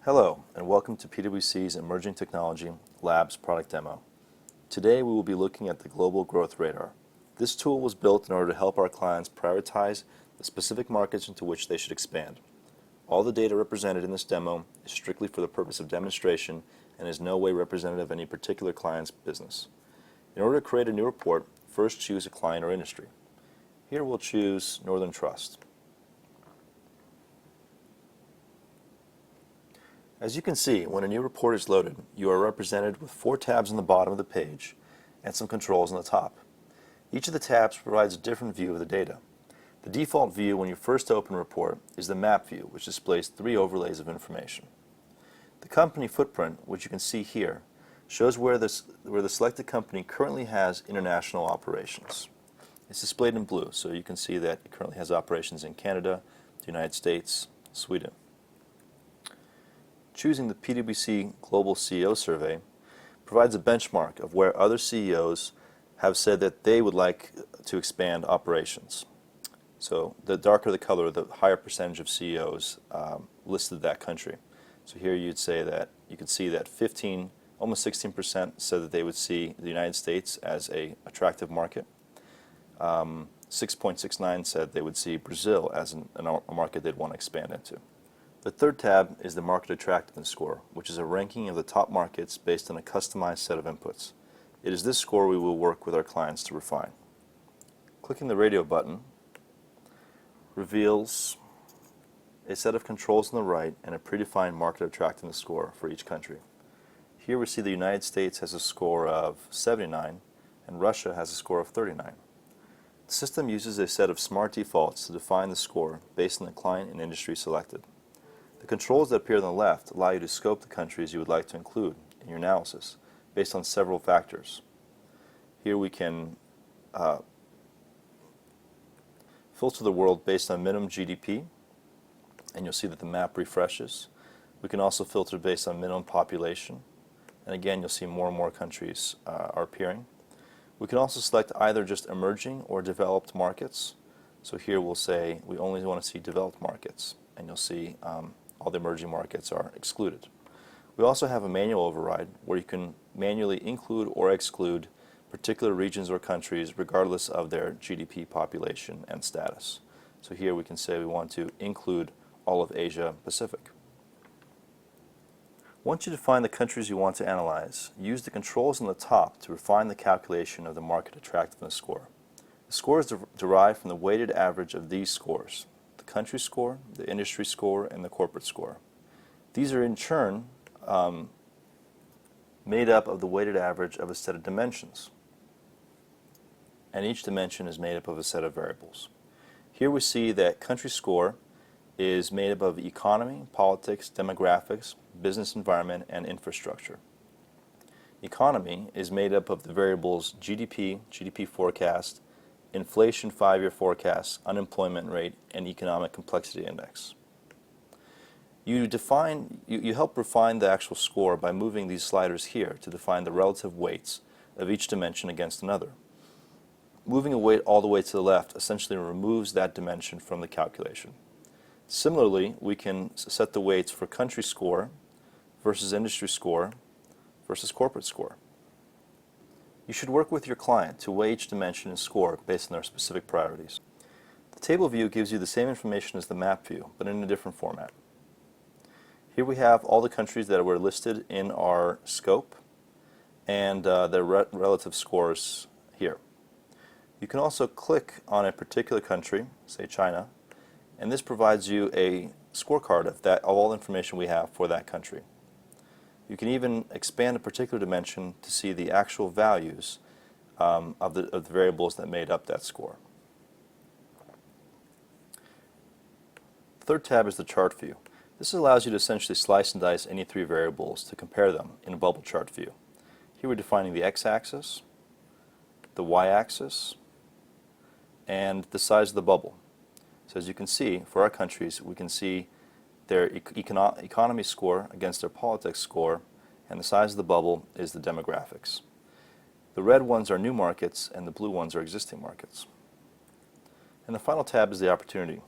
Hello, and welcome to PwC's Emerging Technology Labs product demo. Today we will be looking at the Global Growth Radar. This tool was built in order to help our clients prioritize the specific markets into which they should expand. All the data represented in this demo is strictly for the purpose of demonstration and is no way representative of any particular client's business. In order to create a new report, first choose a client or industry. Here we'll choose Northern Trust. As you can see, when a new report is loaded, you are represented with 4 tabs on the bottom of the page and some controls on the top. Each of the tabs provides a different view of the data. The default view when you first open a report is the map view, which displays 3 overlays of information. The company footprint, which you can see here, shows where the selected company currently has international operations. It's displayed in blue, so you can see that it currently has operations in Canada, the United States, Sweden. Choosing the PwC Global CEO Survey provides a benchmark of where other CEOs have said that they would like to expand operations. So the darker the color, the higher percentage of CEOs listed that country. So here you'd say that you could see that almost 16% said that they would see the United States as an attractive market. 6.69 said they would see Brazil as a market they'd want to expand into. The third tab is the Market Attractiveness Score, which is a ranking of the top markets based on a customized set of inputs. It is this score we will work with our clients to refine. Clicking the radio button reveals a set of controls on the right and a predefined Market Attractiveness Score for each country. Here we see the United States has a score of 79 and Russia has a score of 39. The system uses a set of smart defaults to define the score based on the client and industry selected. The controls that appear on the left allow you to scope the countries you would like to include in your analysis based on several factors. Here we can filter the world based on minimum GDP, and you'll see that the map refreshes. We can also filter based on minimum population, and again you'll see more and more countries are appearing. We can also select either just emerging or developed markets. So here we'll say we only want to see developed markets, and you'll see all the emerging markets are excluded. We also have a manual override where you can manually include or exclude particular regions or countries regardless of their GDP, population, and status. So here we can say we want to include all of Asia Pacific. Once you define the countries you want to analyze, use the controls on the top to refine the calculation of the Market Attractiveness Score. The score is derived from the weighted average of these scores: the country score, the industry score, and the corporate score. These are in turn made up of the weighted average of a set of dimensions, and each dimension is made up of a set of variables. Here we see that country score is made up of economy, politics, demographics, business environment, and infrastructure. Economy is made up of the variables GDP, GDP forecast, inflation 5-year forecast, unemployment rate, and economic complexity index. You help refine the actual score by moving these sliders here to define the relative weights of each dimension against another. Moving a weight all the way to the left essentially removes that dimension from the calculation. Similarly, we can set the weights for country score versus industry score versus corporate score. You should work with your client to weigh each dimension and score based on their specific priorities. The table view gives you the same information as the map view, but in a different format. Here we have all the countries that were listed in our scope and their relative scores here. You can also click on a particular country, say China, and this provides you a scorecard of all the information we have for that country. You can even expand a particular dimension to see the actual values of the variables that made up that score. The third tab is the chart view. This allows you to essentially slice and dice any 3 variables to compare them in a bubble chart view. Here we're defining the x-axis, the y-axis, and the size of the bubble. So as you can see, for our countries, we can see their economy score against their politics score, and the size of the bubble is the demographics. The red ones are new markets, and the blue ones are existing markets. And the final tab is the opportunity.